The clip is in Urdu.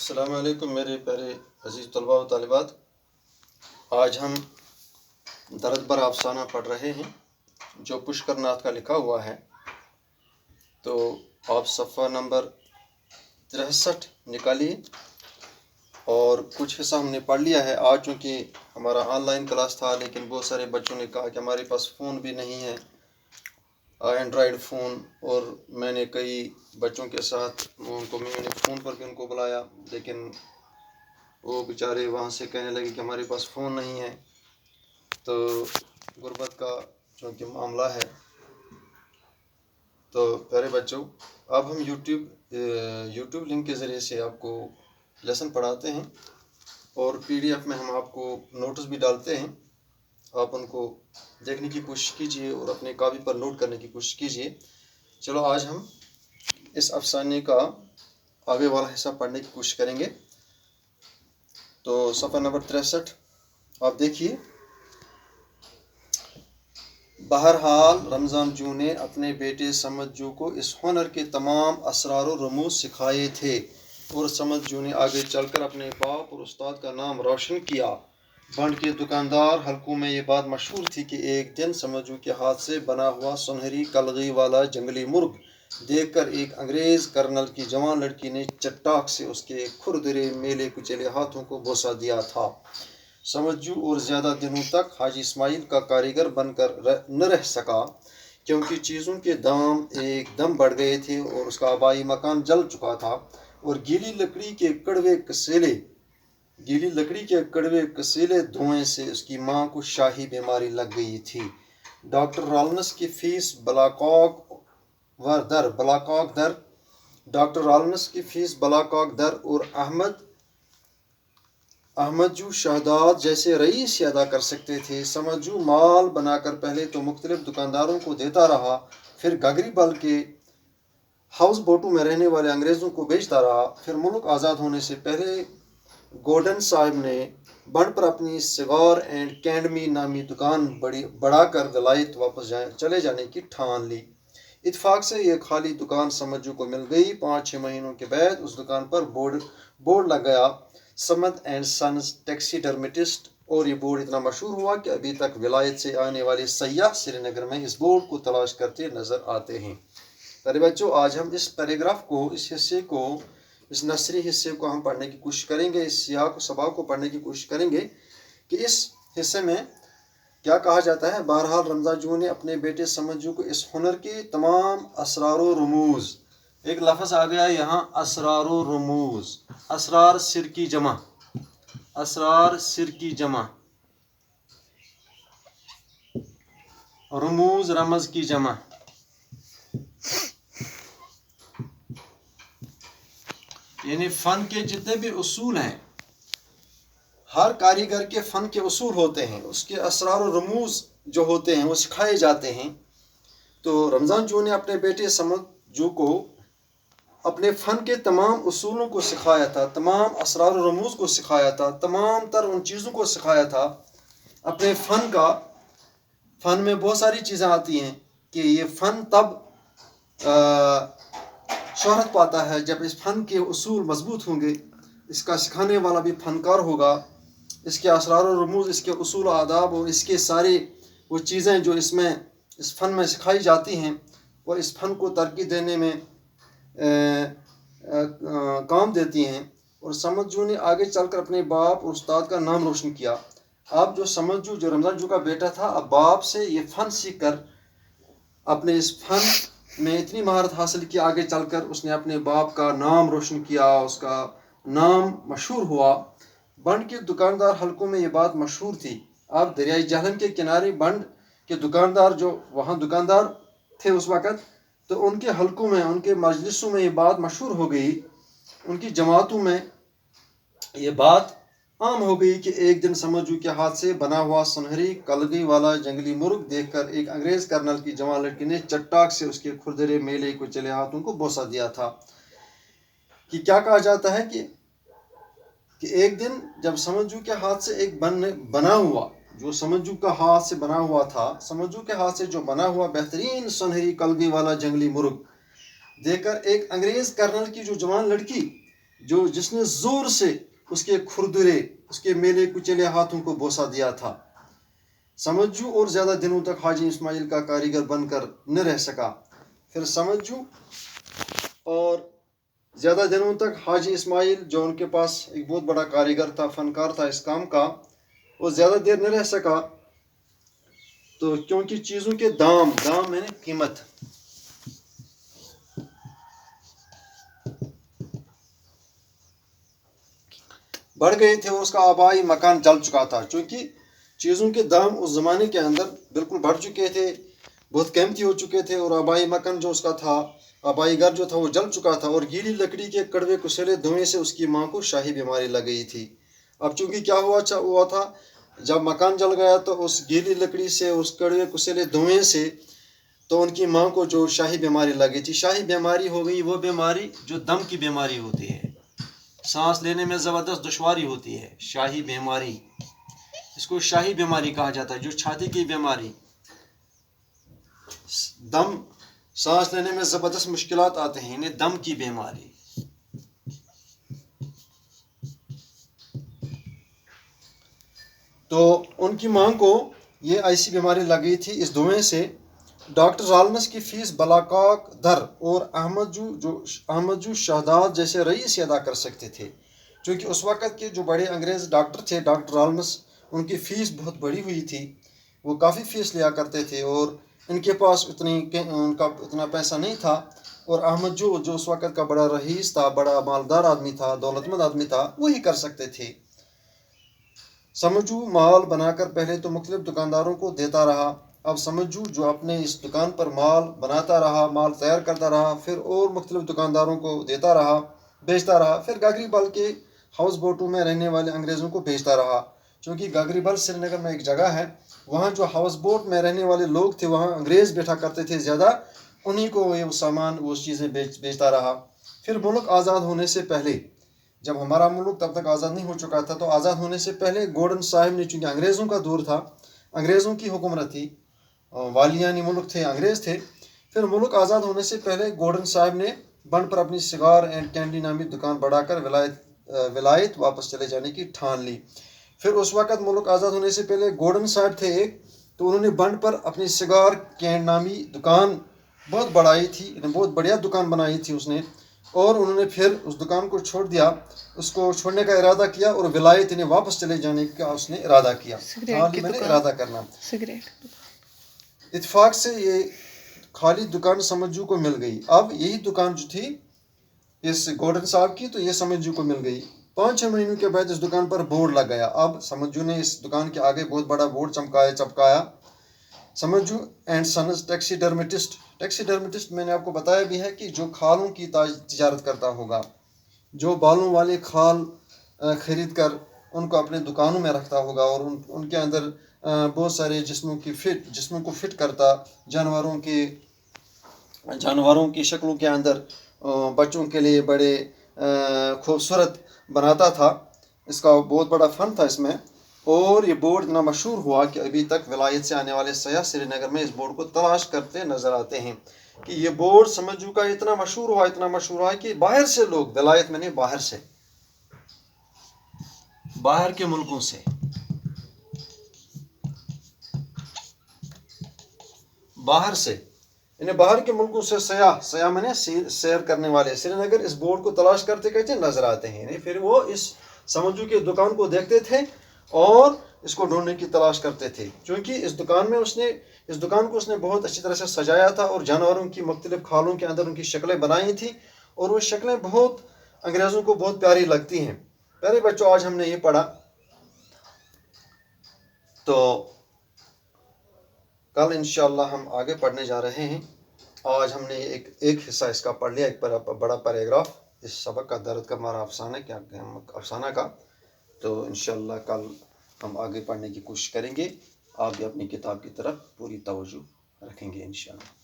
السلام علیکم میرے پیارے عزیز طلباء و طالبات. آج ہم درد بر افسانہ پڑھ رہے ہیں جو پشکر ناتھ کا لکھا ہوا ہے. تو آپ صفحہ نمبر 63 نکالیے اور کچھ حصہ ہم نے پڑھ لیا ہے. آج چونکہ ہمارا آن لائن کلاس تھا لیکن بہت سارے بچوں نے کہا کہ ہمارے پاس فون بھی نہیں ہے, اینڈرائڈ فون, اور میں نے کئی بچوں کے ساتھ میں نے فون پر بھی ان کو بلایا لیکن وہ بیچارے وہاں سے کہنے لگے کہ ہمارے پاس فون نہیں ہے. تو غربت کا چونکہ معاملہ ہے. تو پیارے بچوں, اب ہم یوٹیوب لنک کے ذریعے سے آپ کو لیسن پڑھاتے ہیں اور PDF میں ہم آپ کو نوٹس بھی ڈالتے ہیں. آپ ان کو دیکھنے کی کوشش کیجئے اور اپنے کاپی پر نوٹ کرنے کی کوشش کیجئے. چلو آج ہم اس افسانے کا آگے والا حصہ پڑھنے کی کوشش کریں گے. تو صفحہ نمبر 63 آپ دیکھیے. بہرحال رمضان جو نے اپنے بیٹے سمد جو کو اس ہنر کے تمام اسرار و رموز سکھائے تھے اور سمد جو نے آگے چل کر اپنے باپ اور استاد کا نام روشن کیا. بنڈ کے دکاندار حلقوں میں یہ بات مشہور تھی کہ ایک دن سمجھو کے ہاتھ سے بنا ہوا سنہری کلغی والا جنگلی مرغ دیکھ کر ایک انگریز کرنل کی جوان لڑکی نے چٹاک سے اس کے کھردرے میلے کچلے ہاتھوں کو بوسہ دیا تھا. سمجھو اور زیادہ دنوں تک حاجی اسماعیل کا کاریگر بن کر نہ رہ سکا کیونکہ چیزوں کے دام ایک دم بڑھ گئے تھے اور اس کا آبائی مکان جل چکا تھا اور گیلی لکڑی کے کڑوے کسیلے دھوئیں سے اس کی ماں کو شاہی بیماری لگ گئی تھی. ڈاکٹر رالنس کی فیس بلاکاک در اور احمد جو شہداد جیسے رئیس ہی ادا کر سکتے تھے. سمجھو مال بنا کر پہلے تو مختلف دکانداروں کو دیتا رہا, پھر گگری بل کے ہاؤس بوٹوں میں رہنے والے انگریزوں کو بیچتا رہا. پھر ملک آزاد ہونے سے پہلے گورڈن صاحب نے بنڈ پر اپنی سگار اینڈ کینڈمی نامی دکان بڑھا کر ولایت واپس چلے جانے کی ٹھان لی. اتفاق سے یہ خالی دکان سمجھو کو مل گئی. 5-6 مہینوں کے بعد اس دکان پر بورڈ لگ گیا, سمد اینڈ سنز ٹیکسی ڈرمیٹسٹ, اور یہ بورڈ اتنا مشہور ہوا کہ ابھی تک ولایت سے آنے والے سیاح سری نگر میں اس بورڈ کو تلاش کرتے نظر آتے ہیں. پیارے بچوں, آج ہم اس پیراگراف کو, اس نثری حصے کو ہم پڑھنے کی کوشش کریں گے. اس سیاق و سباق کو پڑھنے کی کوشش کریں گے کہ اس حصے میں کیا کہا جاتا ہے. بہرحال رمضان جو نے اپنے بیٹے سمجھو کو اس ہنر کے تمام اسرار و رموز, ایک لفظ آ گیا یہاں اسرار و رموز, اسرار سر کی جمع, رموز رمز کی جمع. یعنی فن کے جتنے بھی اصول ہیں, ہر کاریگر کے فن کے اصول ہوتے ہیں, اس کے اسرار و رموز جو ہوتے ہیں وہ سکھائے جاتے ہیں. تو رمضان جو نے اپنے بیٹے سمد جو کو اپنے فن کے تمام اصولوں کو سکھایا تھا, تمام اسرار و رموز کو سکھایا تھا, تمام تر ان چیزوں کو سکھایا تھا. اپنے فن میں بہت ساری چیزیں آتی ہیں کہ یہ فن تب شہرت پاتا ہے جب اس فن کے اصول مضبوط ہوں گے, اس کا سکھانے والا بھی فنکار ہوگا, اس کے اسرار و رموز, اس کے اصول و آداب اور اس کے سارے وہ چیزیں جو اس فن میں سکھائی جاتی ہیں وہ اس فن کو ترقی دینے میں کام دیتی ہیں. اور سمجھو نے آگے چل کر اپنے باپ اور استاد کا نام روشن کیا. اب جو سمجھو, جو رمضان جو کا بیٹا تھا, اب باپ سے یہ فن سیکھ کر اپنے اس فن میں اتنی مہارت حاصل کی, آگے چل کر اس نے اپنے باپ کا نام روشن کیا, اس کا نام مشہور ہوا. بنڈ کے دکاندار حلقوں میں یہ بات مشہور تھی. اب دریائے جہلم کے کنارے بنڈ کے دکاندار, جو وہاں دکاندار تھے اس وقت, تو ان کے حلقوں میں, ان کے مجلسوں میں یہ بات مشہور ہو گئی, ان کی جماعتوں میں یہ بات عام ہو گئی کہ ایک دن سمجھو کے ہاتھ سے بنا ہوا سنہری کلگی والا جنگلی مرغ دیکھ کر ایک انگریز کرنل کی جوان لڑکی نے چٹاک سے اس کے کھردرے میلے کو چلے ہاتھوں کو بوسہ دیا تھا. کہ کیا کہا جاتا ہے کہ ایک دن جب سمجھو کے ہاتھ سے ایک بنا ہوا, جو سمجھو کا ہاتھ سے بنا ہوا تھا, سمجھو کے ہاتھ سے جو بنا ہوا بہترین سنہری کلگی والا جنگلی مرغ دیکھ کر ایک انگریز کرنل کی جو جوان لڑکی جس نے زور سے اس کے کھردرے اس کے میلے کچلے ہاتھوں کو بوسہ دیا تھا۔ سمجھو اور زیادہ دنوں تک حاجی اسماعیل کا کاریگر بن کر نہ رہ سکا۔ پھر سمجھو اور زیادہ دنوں تک حاجی اسماعیل جو ان کے پاس ایک بہت بڑا کاریگر تھا، فنکار تھا اس کام کا، وہ زیادہ دیر نہ رہ سکا۔ تو کیونکہ چیزوں کے دام ہے قیمت، بڑھ گئے تھے اور اس کا آبائی مکان جل چکا تھا۔ چونکہ چیزوں کے دام اس زمانے کے اندر بالکل بڑھ چکے تھے، بہت قیمتی ہو چکے تھے، اور آبائی مکان جو اس کا تھا، آبائی گھر جو تھا وہ جل چکا تھا، اور گیلی لکڑی کے کڑوے کسیلے دھوئیں سے اس کی ماں کو شاہی بیماری لگ گئی تھی۔ اب چونکہ کیا ہوا تھا، جب مکان جل گیا تو اس گیلی لکڑی سے، اس کڑوے کسیلے دھوئیں سے تو ان کی ماں کو جو شاہی بیماری لگ گئی تھی۔ شاہی بیماری ہو گئی وہ بیماری جو دم کی بیماری ہوتی ہے، سانس لینے میں زبردست دشواری ہوتی ہے، شاہی بیماری، اس کو شاہی بیماری کہا جاتا ہے۔ جو چھاتی کی بیماری، دم، سانس لینے میں زبردست مشکلات آتے ہیں، انہیں دم کی بیماری۔ تو ان کی ماں کو یہ ایسی بیماری لگ گئی تھی اس دھوئیں سے۔ ڈاکٹر رالمس کی فیس بلاکاک در اور احمد جو شہداد جیسے رئیس ادا کر سکتے تھے، چونکہ اس وقت کے جو بڑے انگریز ڈاکٹر تھے، ڈاکٹر رالمس، ان کی فیس بہت بڑی ہوئی تھی، وہ کافی فیس لیا کرتے تھے، اور ان کے پاس ان کا اتنا پیسہ نہیں تھا۔ اور احمد جو اس وقت کا بڑا رئیس تھا، بڑا مالدار آدمی تھا، دولت مند آدمی تھا، وہی کر سکتے تھے۔ سمجھو مال بنا کر پہلے تو مختلف دکانداروں کو دیتا رہا، اب سمجھو جو اپنے اس دکان پر مال بناتا رہا، مال تیار کرتا رہا، پھر اور مختلف دکانداروں کو دیتا رہا، بیچتا رہا، پھر گاگری بل کے ہاؤس بوٹوں میں رہنے والے انگریزوں کو بیچتا رہا۔ چونکہ گاگری بل سری نگر میں ایک جگہ ہے، وہاں جو ہاؤس بوٹ میں رہنے والے لوگ تھے، وہاں انگریز بیٹھا کرتے تھے زیادہ، انہی کو یہ سامان، وہ چیزیں بیچتا رہا۔ پھر ملک آزاد ہونے سے پہلے، جب ہمارا ملک تب تک آزاد نہیں ہو چکا تھا، تو آزاد ہونے سے پہلے گورڈن صاحب نے، چونکہ انگریزوں کا دور تھا، انگریزوں کی حکومت تھی، والیانی ملک تھے، انگریز تھے، پھر ملک آزاد ہونے سے پہلے گورڈن صاحب نے بن پر اپنی سگار اینڈ کینڈی نامی دکان بڑھا کر ولایت واپس چلے جانے کی ٹھان لی۔ پھر اس وقت ملک آزاد ہونے سے پہلے گورڈن صاحب تھے ایک، تو انہوں نے بن پر اپنی سگار کینڈ نامی دکان بہت بڑھائی تھی، بہت بڑھیا دکان بنائی تھی اس نے، اور انہوں نے پھر اس دکان کو چھوڑ دیا، اس کو چھوڑنے کا ارادہ کیا، اور ولایت انہیں واپس چلے جانے کا اس نے ارادہ کیا۔ ارادہ کرنا، اتفاق سے یہ خالی دکان سمجھو کو مل گئی۔ اب یہی دکان جو تھی اس گورڈن صاحب کی، تو یہ سمجھو کو مل گئی۔ 5-6 مہینوں کے بعد اس دکان پر بورڈ لگ گیا۔ اب سمجھو نے اس دکان کے آگے بہت بڑا بورڈ چپکایا، سمجھو اینڈ سنز ٹیکسی ڈرمیٹسٹ۔ ٹیکسی ڈرمیٹسٹ میں نے آپ کو بتایا بھی ہے کہ جو کھالوں کی تجارت کرتا ہوگا، جو بالوں والے کھال خرید کر ان کو اپنے دکانوں میں رکھتا ہوگا، اور ان کے اندر بہت سارے جسموں کو فٹ کرتا، جانوروں کی شکلوں کے اندر بچوں کے لیے بڑے خوبصورت بناتا تھا۔ اس کا بہت بڑا فن تھا اس میں، اور یہ بورڈ اتنا مشہور ہوا کہ ابھی تک ولایت سے آنے والے سیاح سری نگر میں اس بورڈ کو تلاش کرتے نظر آتے ہیں، کہ یہ بورڈ سمجھو کا اتنا مشہور ہوا کہ باہر سے لوگ، ولایت میں نہیں، باہر کے ملکوں سے، باہر کے ملکوں سے سیاح میں نے سیر کرنے والے سری نگر اس بورڈ کو تلاش کرتے نظر آتے ہیں۔ پھر وہ اس سمجھو کے دکان کو دیکھتے تھے اور اس کو ڈھونڈنے کی تلاش کرتے تھے، کیونکہ اس دکان کو اس نے بہت اچھی طرح سے سجایا تھا، اور جانوروں کی مختلف کھالوں کے اندر ان کی شکلیں بنائی تھیں، اور وہ شکلیں بہت انگریزوں کو بہت پیاری لگتی ہیں۔ پیارے بچوں، آج ہم نے یہ پڑھا، تو کل انشاءاللہ ہم آگے پڑھنے جا رہے ہیں۔ آج ہم نے ایک حصہ اس کا پڑھ لیا، ایک بڑا پیراگراف اس سبق کا، درد کا مارا افسانہ کا۔ تو انشاءاللہ کل ہم آگے پڑھنے کی کوشش کریں گے، آپ بھی اپنی کتاب کی طرف پوری توجہ رکھیں گے انشاءاللہ۔